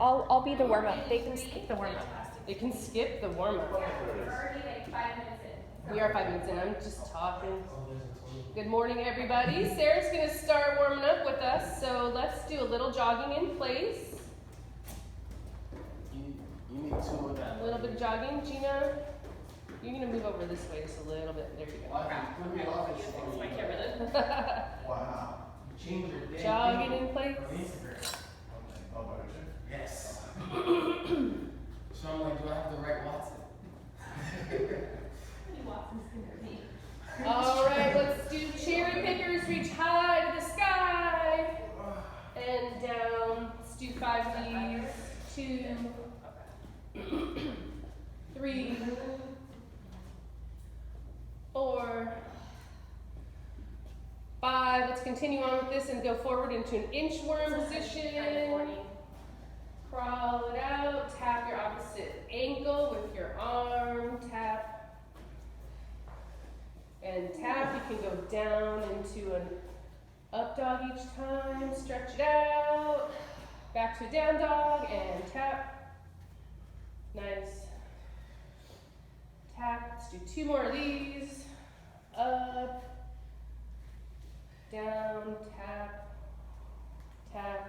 I'll be the warm-up. They can skip the warm-up. They can skip the warm-up. We're already like 5 minutes in. We are 5 minutes in. I'm just talking. Good morning, everybody. Sarah's going to start warming up with us. So let's do a little jogging in place. You need two of that. A little bit of jogging. Gina, you're going to move over this way just a little bit. There you go. Put me off this Fix my camera then. Wow. Change your day. Jogging in place. On Instagram. Oh, my Yes. So I'm like, do I have to write Watson? Watson's gonna be. All right, let's do cherry pickers. Reach high to the sky and down. Let's do 5 of these. 2, 3, 4, 5. Let's continue on with this and go forward into an inchworm position. Crawl it out. Tap your opposite ankle with your arm. Tap and tap. You can go down into an up dog each time. Stretch it out. Back to a down dog and tap. Nice. Tap. Let's do 2 more of these. Up. Down. Tap. Tap.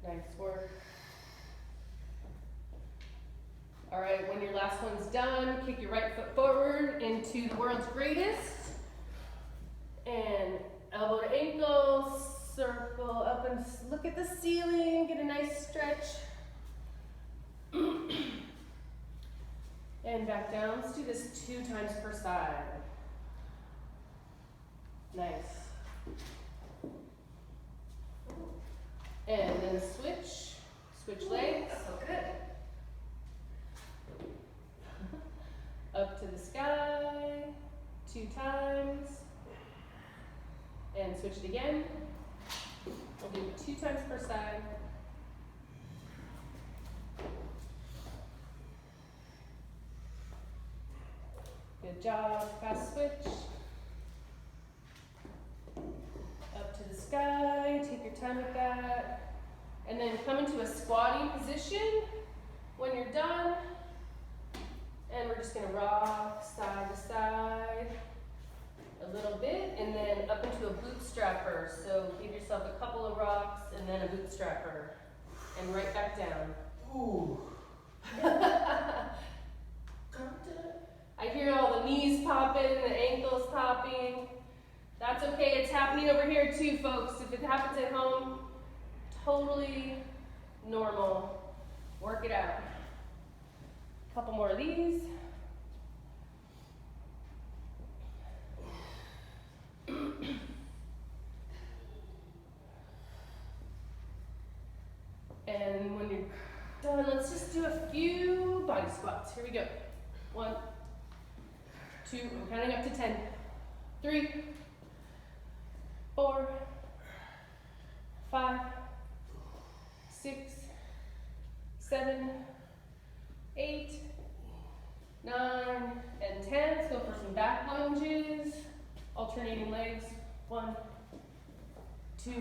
Nice work. All right, when your last one's done, kick your right foot forward into the world's greatest. And elbow to ankle, circle up and look at the ceiling, get a nice stretch. And back down. Let's do this 2 times per side. Nice. And then switch legs. So good. Up to the sky, 2 times. And switch it again. We'll do 2 times per side. Good job, fast switch. Up to the sky, take your time with that. And then come into a squatting position when you're done. And we're just gonna rock side to side a little bit and then up into a bootstrapper. So give yourself a couple of rocks and then a bootstrapper. And right back down. Ooh. I hear all the knees popping, the ankles popping. That's okay, it's happening over here too, folks. If it happens at home, totally normal. Work it out. A couple more of these. And when you're done, let's just do a few body squats. Here we go. 1, 2, I'm counting up to 10. 3, 4, 5, 6, 7, 8, 9, and 10. Let's go for some back lunges. Alternating legs. 1, 2,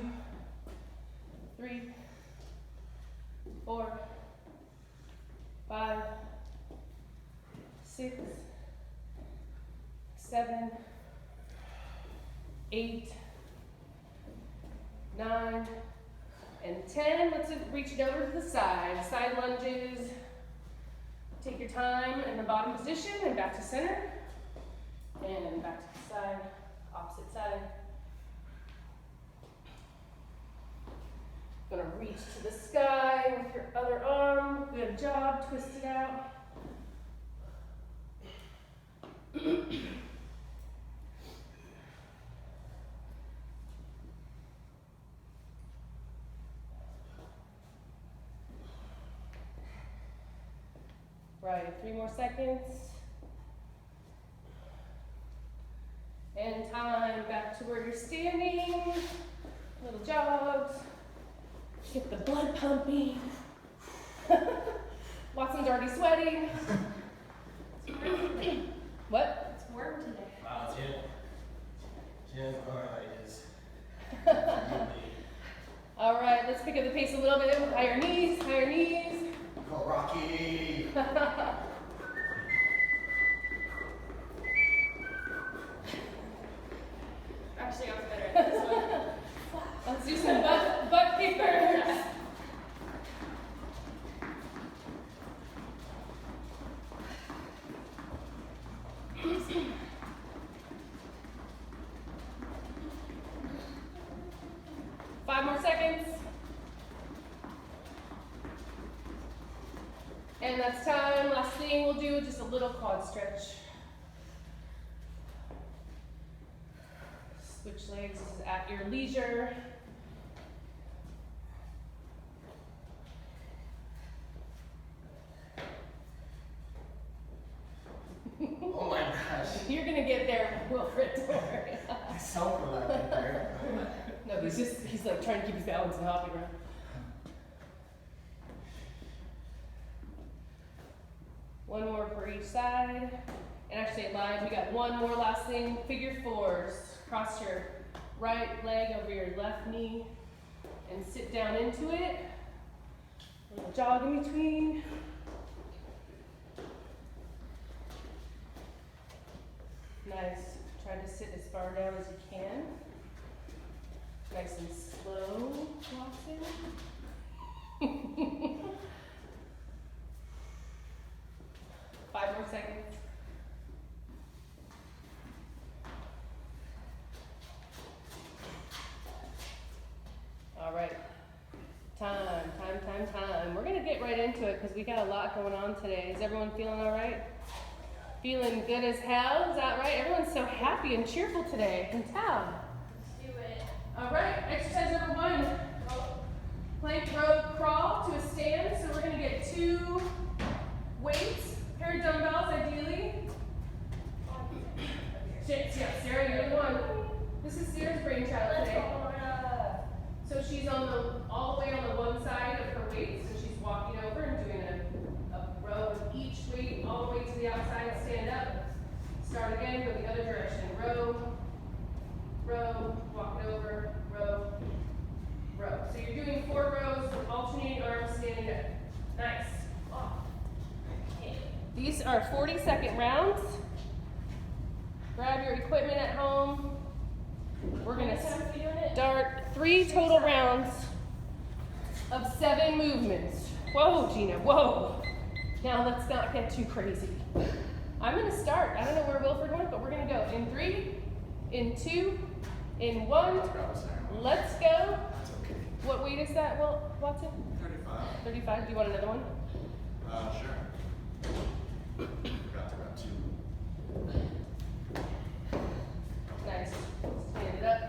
3, 4, 5, 6, 7, 8, 9, and 10. Let's reach it over to the side. Side lunges. Take your time in the bottom position and back to center. And back to the side, opposite side. Gonna reach to the sky with your other arm. Good job, twist it out. Right, 3 more seconds. And time back to where you're standing. Little jogs. Get the blood pumping. Watson's already sweating. What? It's work today. Wow, Jen. Jen is. All right, let's pick up the pace a little bit. Higher knees, higher knees. Go Rocky. Actually, I was better at this one. Let's do some butt kickers. Five more seconds. And that's time. Last thing we'll do is just a little quad stretch. Switch legs, this is at your leisure. Oh my gosh. You're gonna get there, Wilfred, don't worry. I sound like there. No, he's like trying to keep his balance and hopping around. One more for each side. And actually live, we got one more last thing. Figure fours. Cross your right leg over your left knee and sit down into it. A little jog in between. Nice. Try to sit as far down as you can. Nice and slow, Watson. 5 more seconds. All right. Time. We're gonna get right into it because we got a lot going on today. Is everyone feeling all right? Feeling good as hell? Is that right? Everyone's so happy and cheerful today. I can tell. Let's do it. All right, exercise number 1. Plank row crawl to a stand. So we're gonna get 2 weights, pair of dumbbells ideally. Yeah, Sarah, you're the one. This is Sarah's brainchild Let's today. go. So she's all the way on the one side of her weight. So she's walking over and doing a row of each weight all the way to the outside. Stand up. Start again, go the other direction. Row, row, walk it over, row, row. So you're doing 4 rows with alternating arms standing up. Nice. Okay. These are 40-second rounds. Grab your equipment at home. We're gonna start 3 total rounds of 7 movements. Whoa, Gina, whoa. Now let's not get too crazy. I'm gonna start. I don't know where Wilfred went, but we're gonna go in 3, in 2, in 1. Let's go. That's okay. What weight is that, Watson? 35. 35. Do you want another one? Sure. Forgot to grab 2. Nice. Stand it up.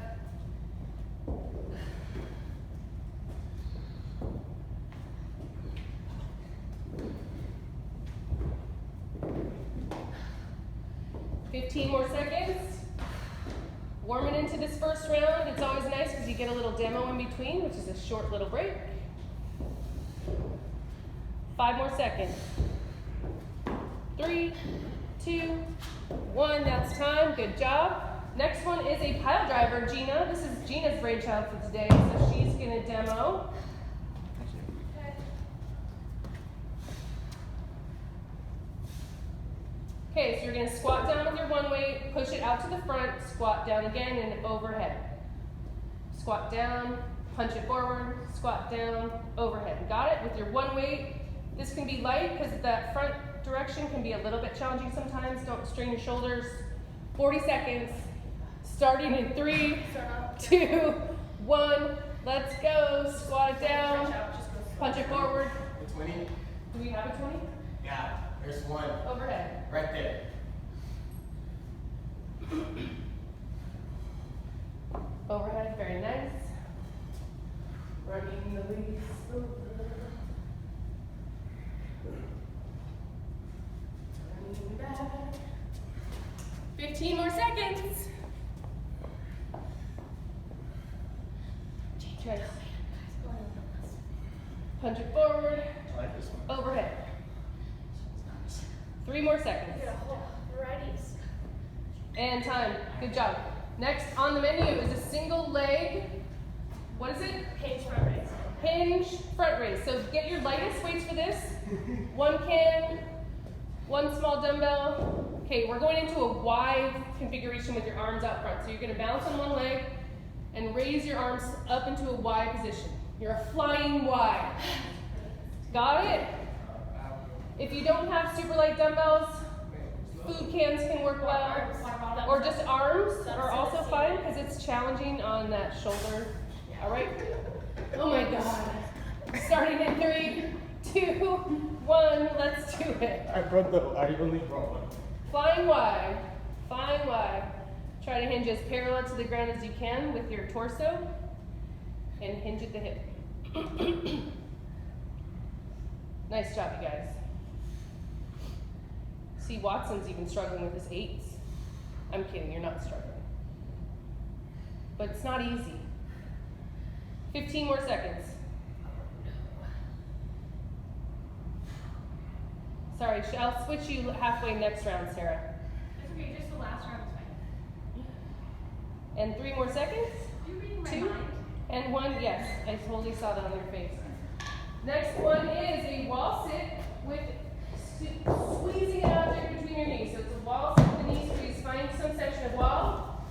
$15 more seconds. Warming into this first round. It's always nice because you get a little demo in between, which is a short little break. 5 more seconds. 3, 2, 1. That's time. Good job. Next one is a Piledriver Gino. This is Gina's brainchild for today, so she's gonna demo. Okay, so you're gonna squat down with your one weight, push it out to the front, squat down again and overhead. Squat down, punch it forward, squat down, overhead. Got it? With your one weight, this can be light because that front direction can be a little bit challenging sometimes. Don't strain your shoulders. 40 seconds, starting in 3, 2, 1. Let's go. Squat it down, punch it forward. The 20? Do we have a 20? Yeah, there's one. Overhead. Right there. Overhead, very nice. Running the legs over. Turning back. 15 more seconds. Nice. Punch it forward. I like this one. Overhead. 3 more seconds. Varieties. And time. Good job. Next on the menu is a single leg What is it? Hinge front raise. Hinge front raise. So get your lightest weights for this. One can, one small dumbbell. Okay, we're going into a wide configuration with your arms out front. So you're gonna balance on one leg and raise your arms up into a Y position. You're a flying Y. Got it? If you don't have super light dumbbells, food cans can work well. Or just arms are also fine because it's challenging on that shoulder. All right? Oh my God. Starting in 3, 2, 1, let's do it. I only brought one. Flying Y, flying Y. Try to hinge as parallel to the ground as you can with your torso and hinge at the hip. Nice job, you guys. See, Watson's even struggling with his 8s. I'm kidding, you're not struggling. But it's not easy. 15 more seconds. Sorry, I'll switch you halfway next round, Sarah. It's okay, just the last round is fine. And 3 more seconds. You're reading my 2 mind. and 1. Yes, I totally saw that on your face. Next one is a wall sit with squeezing an object between your knees. So it's a wall sit with the knee squeeze. Find some section of wall.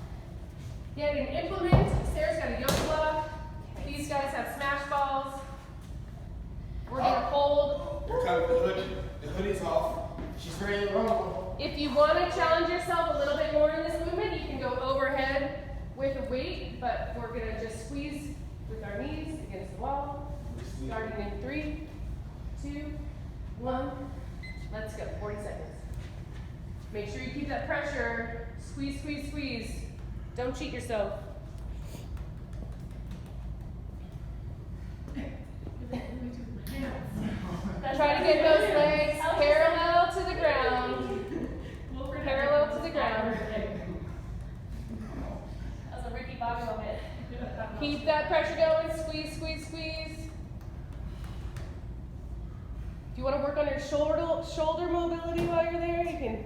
Get an implement. Sarah's got a yoga block. These guys have smash balls. We're gonna hold. Here comes the hoodie. The hoodie's off. She's ready to rumble. If you want to challenge yourself a little bit more in this movement, you can go overhead with a weight, but we're going to just squeeze with our knees against the wall. Starting in 3, 2, 1. Let's go. 40 seconds. Make sure you keep that pressure. Squeeze, squeeze, squeeze. Don't cheat yourself. Try to get those legs parallel to the ground. Parallel to the ground. That was a Ricky Bobby moment. Keep that pressure going. Squeeze, squeeze, squeeze. If you want to work on your shoulder mobility while you're there, you can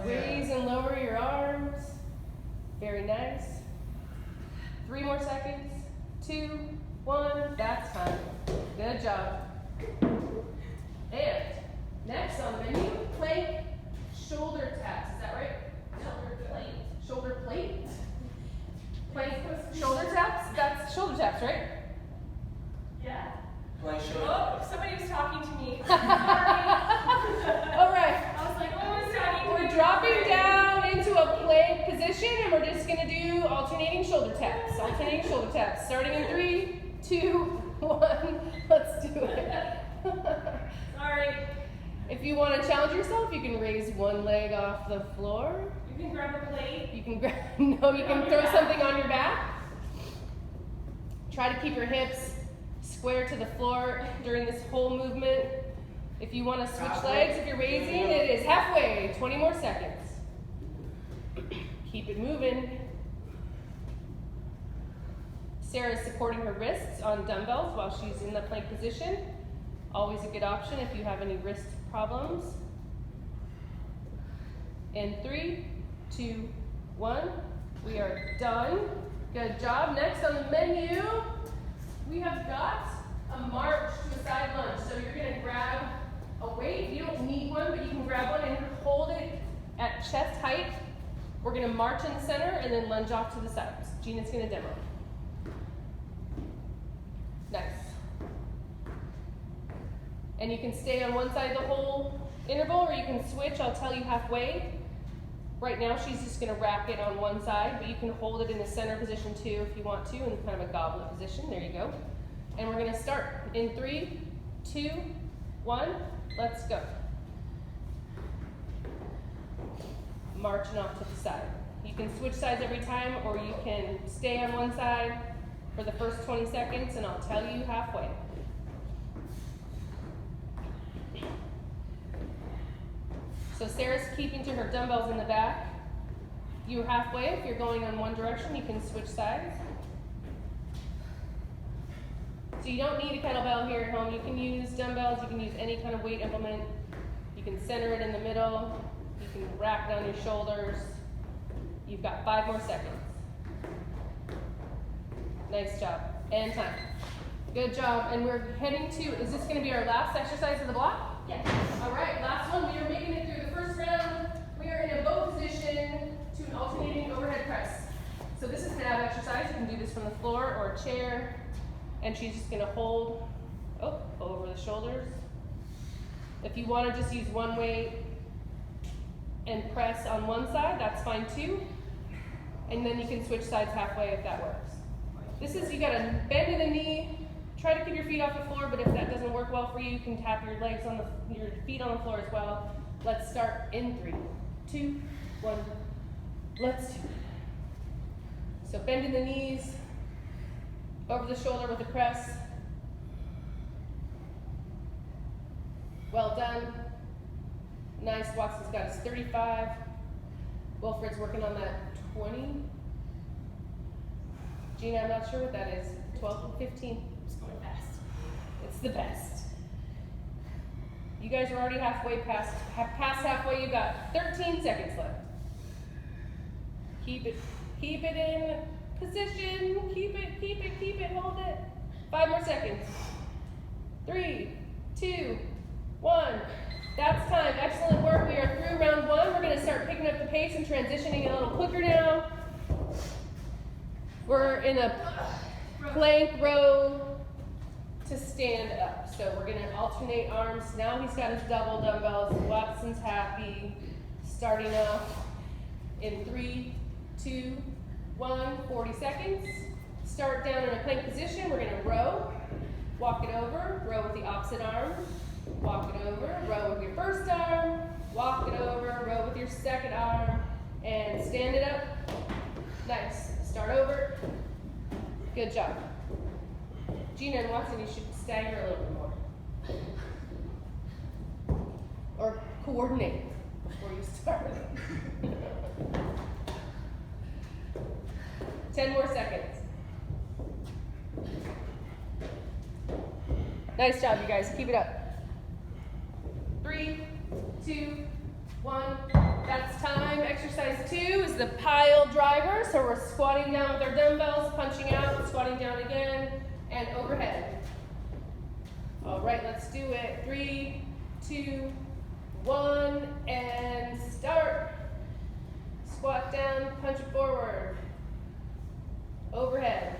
raise and lower your arms. Very nice. 3 more seconds. 2, 1. That's time. Good job. And next on the menu, plank shoulder taps. Is that right? Shoulder plate. Shoulder plate? Plank shoulder taps? That's shoulder taps, right? Yeah. Plank shoulder. Oh, somebody was talking to me. All right. I was like, oh, who's talking to We're me? dropping down into a plank position and we're just going to do alternating shoulder taps. Alternating shoulder taps. Starting in 3, 2, 1. Let's do it. Sorry. If you want to challenge yourself, you can raise one leg off the floor. You can grab a plate. You can you can throw something on your back. Try to keep your hips square to the floor during this whole movement. If you want to switch legs, if you're raising, it is halfway. 20 more seconds. Keep it moving. Sarah's supporting her wrists on dumbbells while she's in the plank position. Always a good option if you have any wrist problems. In 3, 2, 1. We are done. Good job. Next on the menu, we have got a march to a side lunge. So you're going to grab a weight. You don't need one, but you can grab one and hold it at chest height. We're going to march in the center and then lunge off to the sides. Gina's going to demo. Nice. And you can stay on one side the whole interval, or you can switch. I'll tell you halfway. Right now, she's just going to rack it on one side, but you can hold it in the center position too if you want to, in kind of a goblet position. There you go. And we're going to start in 3, 2, 1. Let's go. Marching off to the side. You can switch sides every time, or you can stay on one side for the first 20 seconds, and I'll tell you halfway. So Sarah's keeping to her dumbbells in the back. You're halfway. If you're going in one direction, you can switch sides. So you don't need a kettlebell here at home. You can use dumbbells. You can use any kind of weight implement. You can center it in the middle. You can rack it on your shoulders. You've got 5 more seconds. Nice job. And time. Good job. And we're heading to, is this going to be our last exercise of the block? Yes. All right, last one. We are making it through the first round. We are in a bow position to an alternating overhead press. So this is an ab exercise. You can do this from the floor or a chair. And she's just going to hold over the shoulders. If you want to just use one weight and press on one side, that's fine too. And then you can switch sides halfway if that works. This is, you got to bend in the knee. Try to keep your feet off the floor, but if that doesn't work well for you, you can tap your legs on your feet on the floor as well. Let's start in 3, 2, 1. Let's do it. So bend in the knees, over the shoulder with the press. Well done. Nice. Watson's got his 35. Wilfred's working on that 20. Gina, I'm not sure what that is. 12, 15. It's going fast. It's the best. You guys are already past halfway. You got 13 seconds left. Keep it in position. Keep it, hold it. 5 more seconds. 3, 2, 1. That's time. Excellent work. We are through round 1. We're going to start picking up the pace and transitioning a little quicker now. We're in a plank row to stand up. So we're going to alternate arms. Now he's got his double dumbbells. Watson's happy. Starting off in 3, 2, 1, 40 seconds. Start down in a plank position. We're going to row. Walk it over. Row with the opposite arm. Walk it over. Row with your first arm. Walk it over. Row with your second arm. And stand it up. Nice. Start over. Good job. Gina and Watson, you should stagger a little bit more. Or coordinate before you start. 10 more seconds. Nice job, you guys. Keep it up. 3, 2, 1. That's time. Exercise 2 is the pile driver. So we're squatting down with our dumbbells, punching out, squatting down again, and overhead. All right, let's do it. 3, 2, 1, and start. Squat down, punch it forward. Overhead.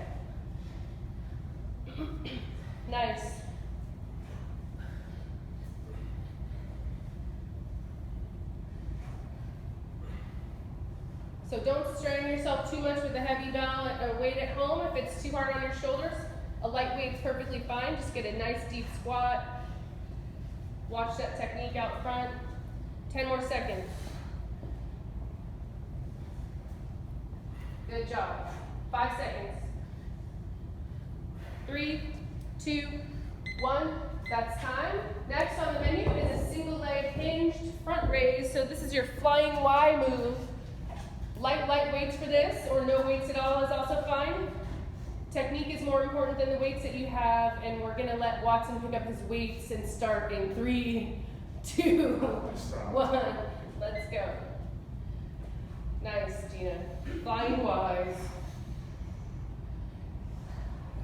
Nice. So don't strain yourself too much with a heavy weight at home. If it's too hard on your shoulders, a light weight's perfectly fine. Just get a nice deep squat. Watch that technique out front. 10 more seconds. Good job. 5 seconds. 3, 2, 1. That's time. Next on the menu is a single leg hinged front raise. So this is your flying Y move. Light weights for this, or no weights at all is also fine. Technique is more important than the weights that you have, and we're gonna let Watson pick up his weights and start in 3, 2, 1. Let's go. Nice, Gina. Flying Ys.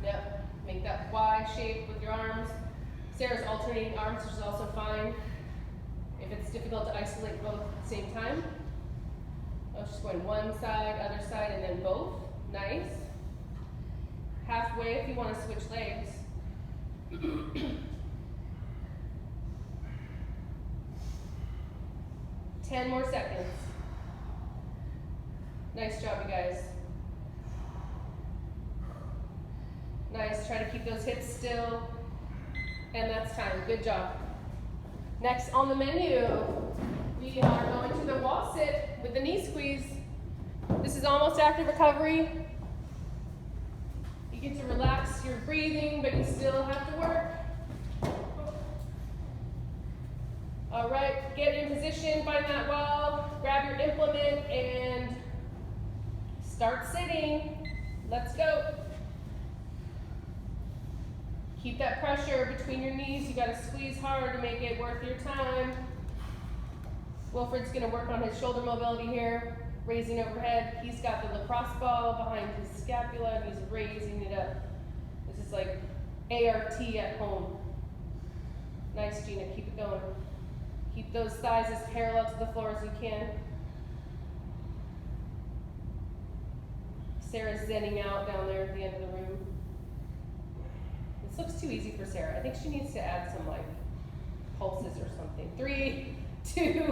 Yep, make that Y shape with your arms. Sarah's alternating arms, which is also fine. If it's difficult to isolate both at the same time. Oh, she's going one side, other side, and then both. Nice. Halfway if you want to switch legs. 10 more seconds. Nice job, you guys. Nice, try to keep those hips still. And that's time, good job. Next on the menu, we are going to the wall sit with the knee squeeze. This is almost active recovery. You get to relax your breathing, but you still have to work. All right, get in position, find that wall, grab your implement, and start sitting. Let's go. Keep that pressure between your knees. You gotta squeeze hard to make it worth your time. Wilfred's gonna work on his shoulder mobility here, raising overhead. He's got the lacrosse ball behind his scapula and he's raising it up. This is like ART at home. Nice, Gina, keep it going. Keep those thighs as parallel to the floor as you can. Sarah's zenning out down there at the end of the room. This looks too easy for Sarah. I think she needs to add some like pulses or something. 3, 2,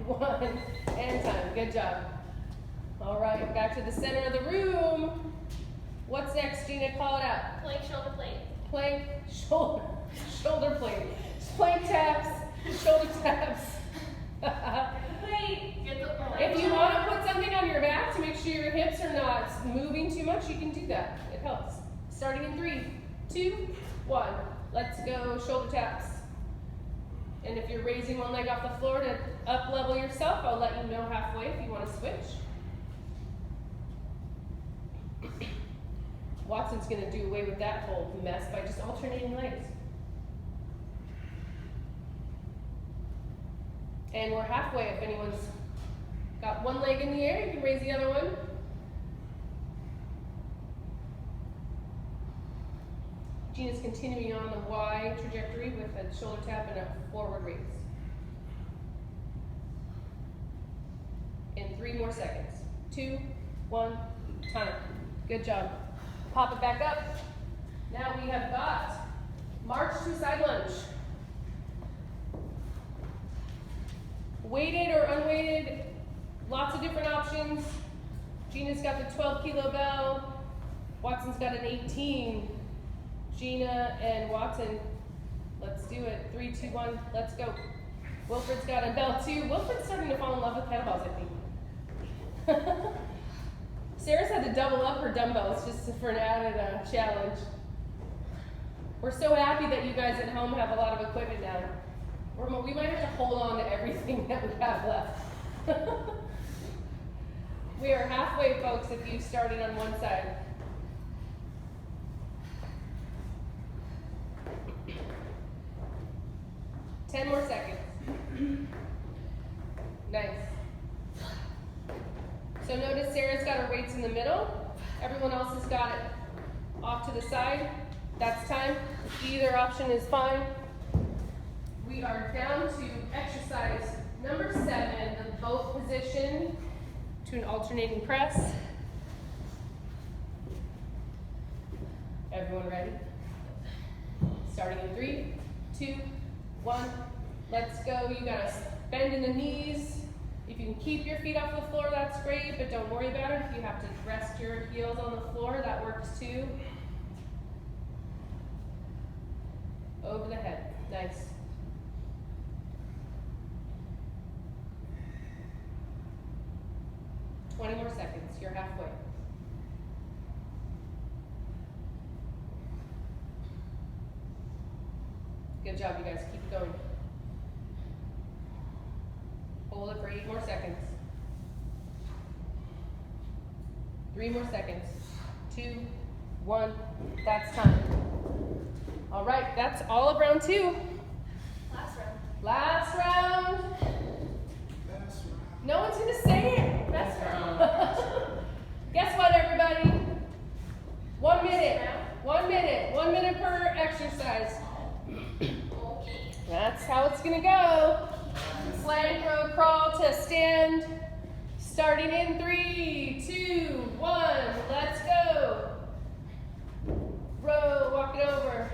1, and time. Good job. All right, back to the center of the room. What's next, Gina? Call it out. Plank shoulder plate. Plank, shoulder plate. Plank taps, shoulder taps. Plate. Get the plank. If you want to put something on your back to make sure your hips are not moving too much, you can do that. It helps. Starting in 3, 2, 1. Let's go, shoulder taps. And if you're raising one leg off the floor to up level yourself, I'll let you know halfway if you want to switch. Watson's going to do away with that whole mess by just alternating legs. And we're halfway. If anyone's got one leg in the air, you can raise the other one. Gina's continuing on the Y trajectory with a shoulder tap and a forward raise. In 3 more seconds. 2, 1, time. Good job. Pop it back up. Now we have got march to side lunge. Weighted or unweighted, lots of different options. Gina's got the 12 kilo bell. Watson's got an 18. Gina and Watson, let's do it. 3, 2, 1, let's go. Wilfred's got a bell too. Wilfred's starting to fall in love with kettlebells, I think. Sarah's had to double up her dumbbells just for an added challenge. We're so happy that you guys at home have a lot of equipment now. We might have to hold on to everything that we have left. We are halfway, folks, if you started on one side. Ten more seconds. Nice. So notice Sarah's got her weights in the middle. Everyone else has got it off to the side. That's time. Either option is fine. We are down to exercise number 7, the boat position to an alternating press. Everyone ready? Starting in 3, 2, 1. Let's go. You gotta bend in the knees. If you can keep your feet off the floor, that's great, but don't worry about it. If you have to rest your heels on the floor, that works too. Over the head. Nice. Twenty more seconds. You're halfway. Good job, you guys. Keep it going. Hold it for 8 more seconds. 3 more seconds. 2, 1. That's time. All right, that's all of round 2. Last round. Last round. No one's gonna say it. That's Guess what, everybody? 1 minute. 1 minute. 1 minute per exercise. That's how it's gonna go. Plank, row, crawl to stand. Starting in 3, 2, 1. Let's go. Row, walk it over.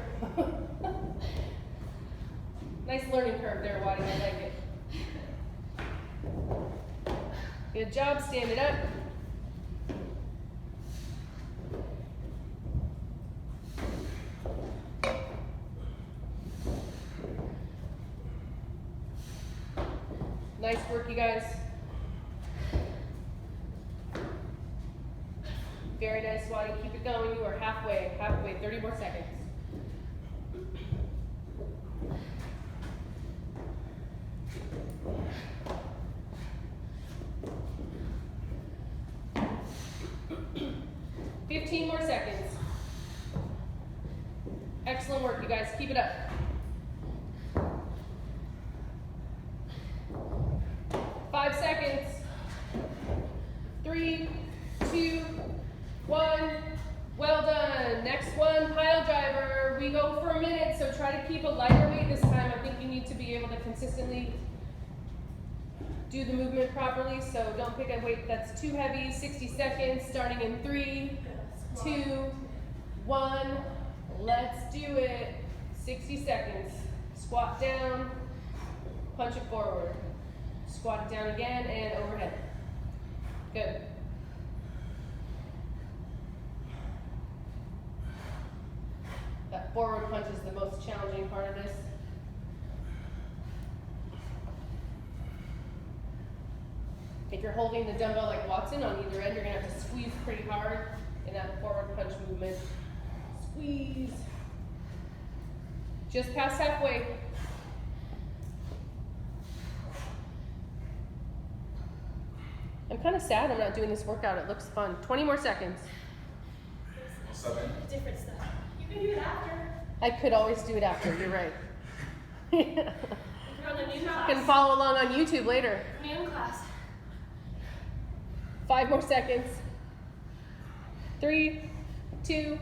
Nice learning curve there, Waddy. I like it. Good job. Stand it up. Nice work, you guys. Very nice, Waddy. Keep it going. You are halfway. 30 more seconds. More seconds. Excellent work, you guys. Keep it up. 5 seconds. 3, 2, 1. Well done. Next one, pile driver. We go for a minute, so try to keep a lighter weight this time. I think you need to be able to consistently do the movement properly, so don't pick a weight that's too heavy. 60 seconds, starting in 3, 2, 1. Let's do it. 60 seconds. Squat down, punch it forward. Squat it down again and overhead. Good. That forward punch is the most challenging part of this. If you're holding the dumbbell like Watson on either end, you're gonna have to squeeze pretty hard in that forward punch movement. Squeeze. Just past halfway. I'm kind of sad I'm not doing this workout. It looks fun. 20 more seconds. What's up, man? Different stuff. You can do it after. I could always do it after. You're right. If you're on the new class. Can follow along on YouTube later. New class. 5 more seconds. 3, 2,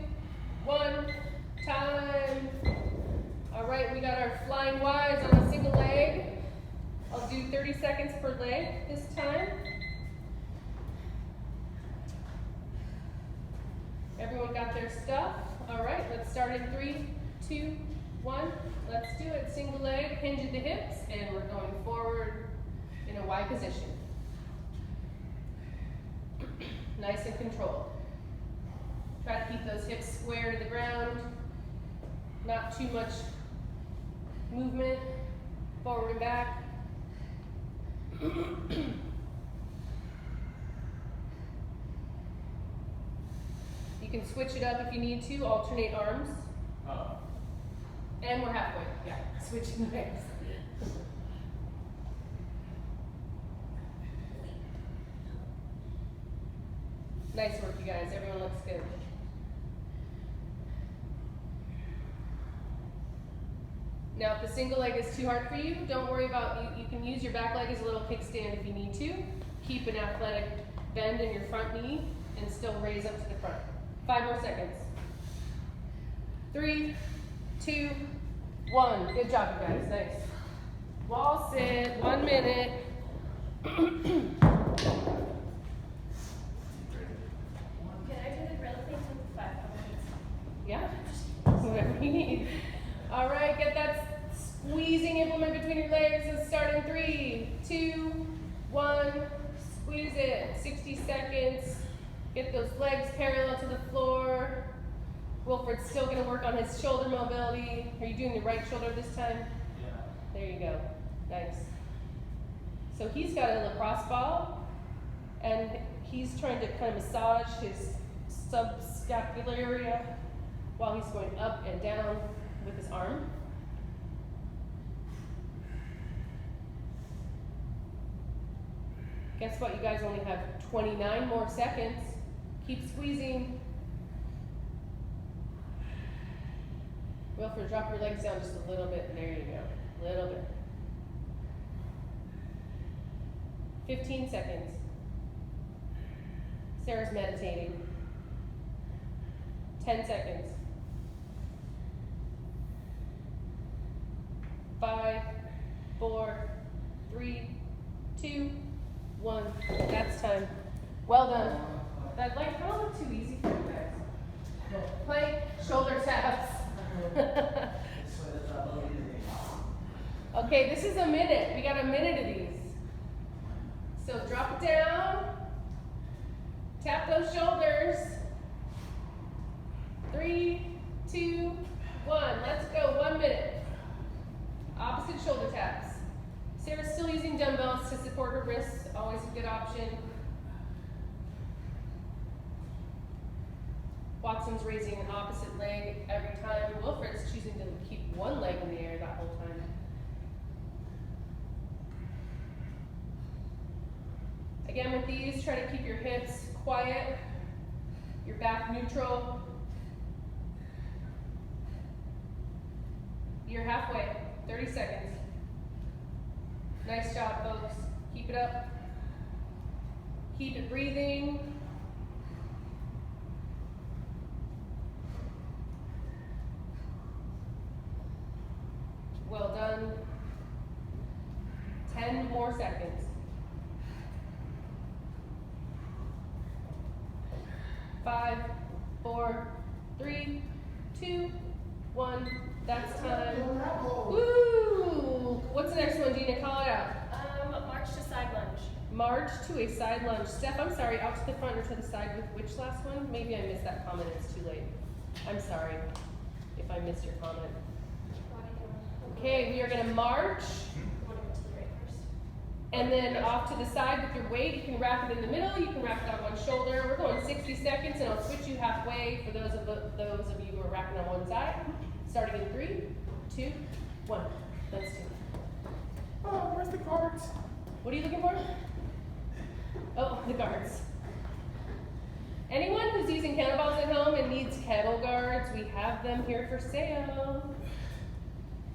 1. Time. All right, we got our flying Ys on a single leg. I'll do 30 seconds per leg this time. Everyone got their stuff? All right, let's start in 3, 2, 1. Let's do it. Single leg, hinge at the hips, and we're going forward in a Y position. Nice and controlled. Try to keep those hips square to the ground. Not too much movement, forward and back. You can switch it up if you need to, alternate arms. Oh. And we're halfway, yeah, switching legs. Nice work, you guys, everyone looks good. Now, if the single leg is too hard for you, don't worry about, you can use your back leg as a little kickstand if you need to. Keep an athletic bend in your front knee and still raise up to the front. 5 more seconds. 3, 2, 1. Good job, you guys, nice. Wall sit, 1 minute. Can I do the grill thing for 5 minutes? Yeah, whatever you need. All right, get that squeezing implement between your legs. Let's start in 3, 2, 1. Squeeze it. 60 seconds. Get those legs parallel to the floor. Wilfred's still going to work on his shoulder mobility. Are you doing the right shoulder this time? Yeah. There you go. Nice. So he's got a lacrosse ball, and he's trying to kind of massage his subscapular area while he's going up and down with his arm. Guess what? You guys only have 29 more seconds. Keep squeezing. Wilfred, drop your legs down just a little bit. There you go. A little bit. 15 seconds. Sarah's meditating. 10 seconds. 5, 4, 3, 2, 1. That's time. Well done. That like kind of looked too easy for you guys. Plank, shoulder taps. Okay, this is a minute. We got a minute of these. So drop it down. Tap those shoulders. 3, 2, 1. Let's go. 1 minute. Opposite shoulder taps. Sarah's still using dumbbells to support her wrists. Always a good option. Watson's raising an opposite leg every time. Wilfred's choosing to keep one leg in the air that whole time. Again, with these, try to keep your hips quiet, your back neutral. You're halfway, 30 seconds. Nice job, folks. Keep it up. Keep it breathing. done. 10 more seconds. 5, 4, 3, 2, 1. That's time. Woo! What's the next one, Gina? Call it out. March to side lunge. March to a side lunge. Steph, I'm sorry, out to the front or to the side with which last one? Maybe I missed that comment, it's too late. I'm sorry if I missed your comment. Okay, we are gonna march, I want to go to the right first. and then off to the side with your weight. You can wrap it in the middle, you can wrap it on one shoulder. We're going 60 seconds, and I'll switch you halfway for those of you who are wrapping on one side. Starting in 3, 2, 1. Let's do it. Oh, where's the cards? What are you looking for? Oh, the guards. Anyone who's using kettlebells at home and needs kettle guards, we have them here for sale.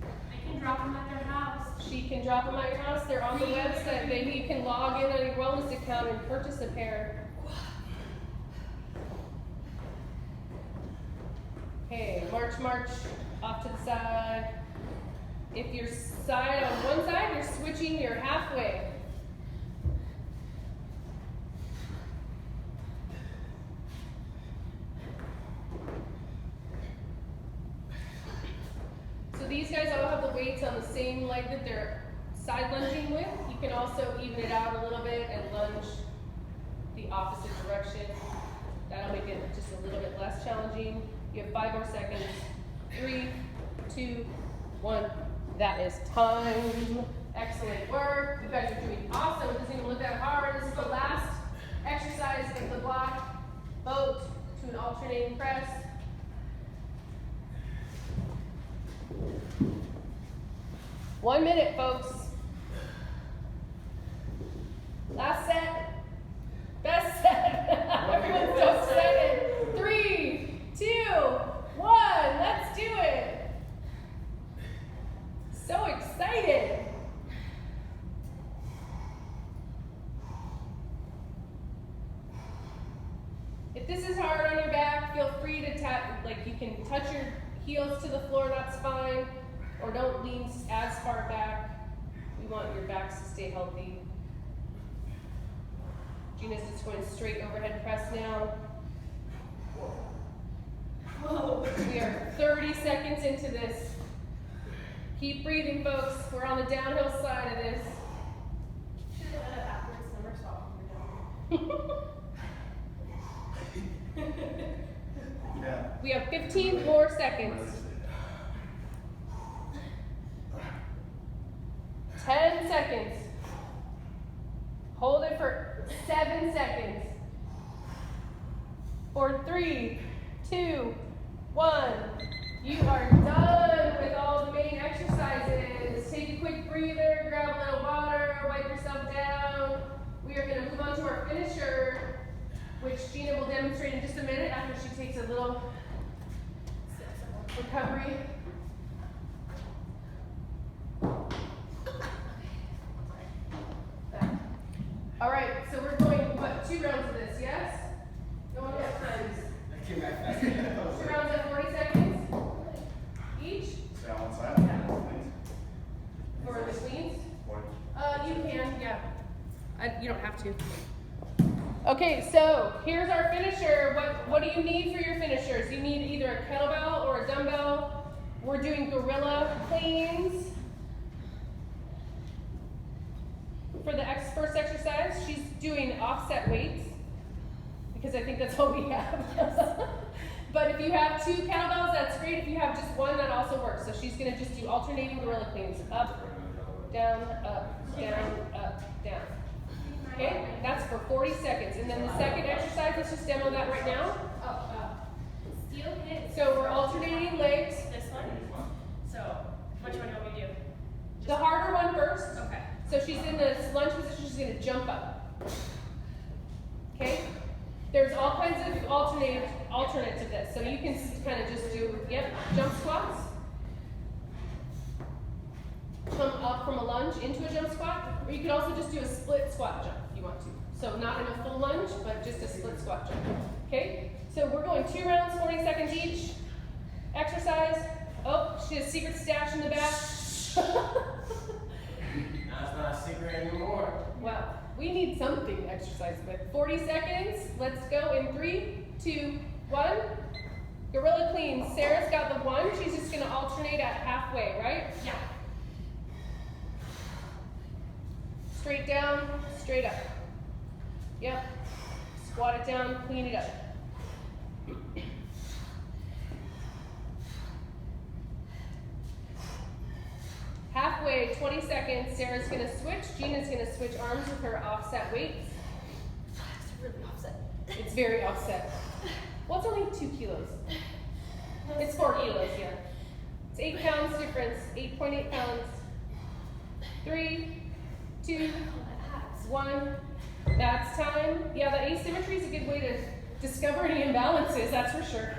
I can drop them at their house. She can drop them at your house. They're on the website. Maybe you can log in on your wellness account and purchase a pair. Okay, march, march, off to the side. If you're side on one side, you're switching, you're halfway. So these guys all have the weights on the same leg that they're side lunging with. You can also even it out a little bit and lunge the opposite direction. That'll make it just a little bit less challenging. You have 5 more seconds. 3, 2, 1. That is time. Excellent work. You guys are doing awesome. It doesn't even look that hard. This is the last exercise of the block. Boat to an alternating press. One minute, folks. Last set. Best set. Everyone's so excited. 3, 2, 1. Let's do it. So excited. If this is hard on your back, feel free to tap, like you can touch your heels to the floor, that's fine. Or don't lean as far back. We want your backs to stay healthy. Gina's just going straight overhead press now. Whoa. We are 30 seconds into this. Keep breathing, folks. We're on the downhill side of this. Should have done a backwards somersault when we're done. Yeah. We have 15 more seconds. 10 seconds. Hold it for 7 seconds. For 3, 2, 1. You are done with all the main exercises. Take a quick breather, grab a little water, wipe yourself down. We are going to move on to our finisher, which Gina will demonstrate in just a minute after she takes a little recovery. All right, so we're going, what, 2 rounds of this, yes? No one else times. I came back fast. 2 rounds at 40 seconds each Stay on one side? Yeah. Please. for the cleans. 40. You can, yeah. You don't have to. Okay, so here's our finisher. What do you need for your finishers? You need either a kettlebell or a dumbbell. We're doing gorilla cleans. For the first exercise, she's doing offset weights because I think that's all we have. But if you have 2 kettlebells, that's great. If you have just 1, that also works. So she's going to just do alternating gorilla cleans. Up, down, up, down, up, down. Okay, that's for 40 seconds. And then the second exercise, let's just demo that right now. Steel hits. So we're alternating legs. This one. So, which one do you want me to do? The harder one first. Okay. So she's in the lunge position, she's going to jump up. Okay? There's all kinds of alternate to this. So you can kind of just do, jump squats. Come up from a lunge into a jump squat. Or you can also just do a split squat jump if you want to. So not in a full lunge, but just a split squat jump. Okay? So we're going 2 rounds, 40 seconds each. Exercise. Oh, she has secret stash in the back. Now it's not a secret anymore. Wow, we need something to exercise with. 40 seconds, let's go in 3, 2, 1. Gorilla clean. Sarah's got the 1, she's just gonna alternate at halfway, right? Yeah. Straight down, straight up. Yep. Squat it down, clean it up. Halfway, 20 seconds, Sarah's gonna switch. Gina's gonna switch arms with her offset weights. It's really offset. It's very offset. Well, it's only 2 kilos. It's 4 kilos, yeah. It's 8 pounds difference, 8.8 pounds. 3, 2, 1. That's time. Yeah, the asymmetry is a good way to discover any imbalances, that's for sure.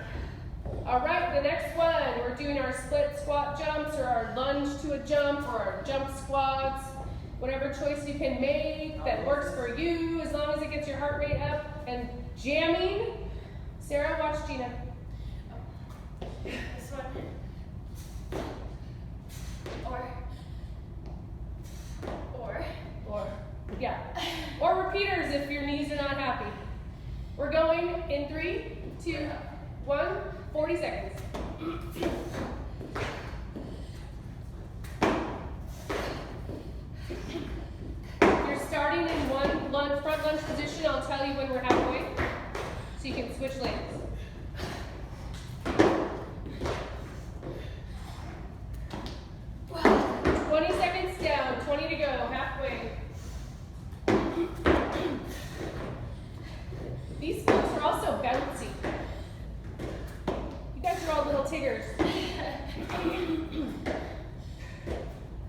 All right, the next one, we're doing our split squat jumps or our lunge to a jump or our jump squats. Whatever choice you can make that works for you, as long as it gets your heart rate up and jamming. Sarah, watch Gina. This one. Or, yeah. Or repeaters if your knees are not happy. We're going in 3, 2, 1, 40 seconds. If you're starting in one lunge, front lunge position, I'll tell you when we're halfway, so you can switch lanes. Wow. 20 seconds down, 20 to go, halfway. These folks are also bouncy. You guys are all little tiggers.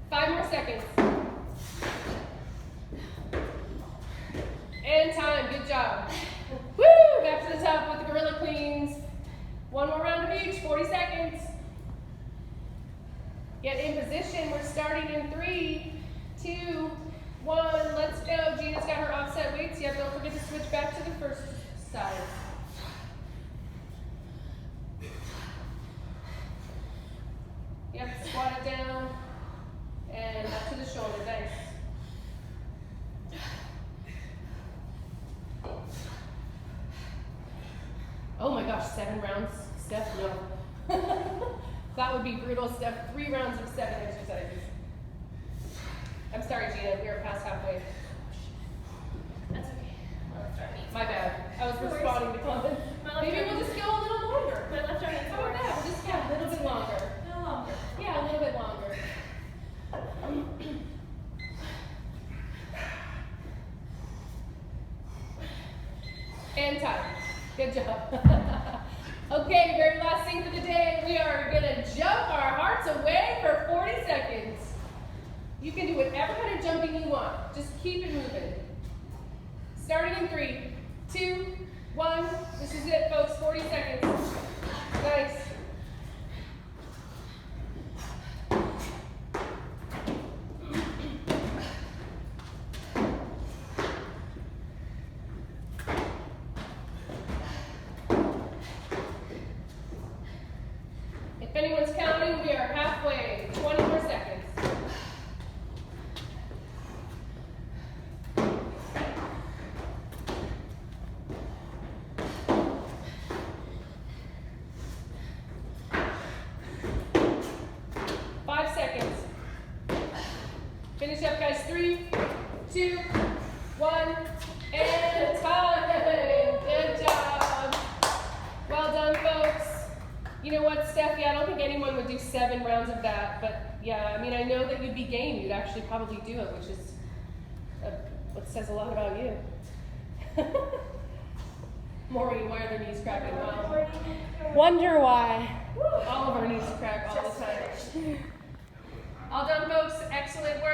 5 more seconds. And time, good job. Woo! Back to the top with the gorilla cleans. 1 more round of each, 40 seconds. Get in position, we're starting in 3, 2, 1, let's go. Gina's got her offset weights. Yeah, don't forget to switch back to the first side. Yep, squat it down. And up to the shoulder, nice. Oh my gosh, 7 rounds, Steph, no. That would be brutal, Steph. 3 rounds of 7 exercises. I'm sorry, Gina, we are past halfway. That's okay. My bad. I was responding to comments. Maybe we'll just go a little longer. My left arm How about that? We'll just go a little bit longer. No longer. Yeah, a little bit longer. And time. Good job. Okay, very last thing for the day. We are gonna jump our hearts away for 40 seconds. You can do whatever kind of jumping you want. Just keep it moving. Starting in 3, 2, 1. This is it, folks. 40 seconds. Nice. If anyone's counting, we are halfway. 20 more seconds. Finish up, guys. 3, 2, 1, and time. Good job. Well done, folks. You know what, Steph? Yeah, I don't think anyone would do 7 rounds of that, but yeah, I mean, I know that you'd be game. You'd actually probably do it, which is what says a lot about you. Maureen, why are their knees cracking? Well, Wonder why. all of our knees crack all the time. All done, folks. Excellent work.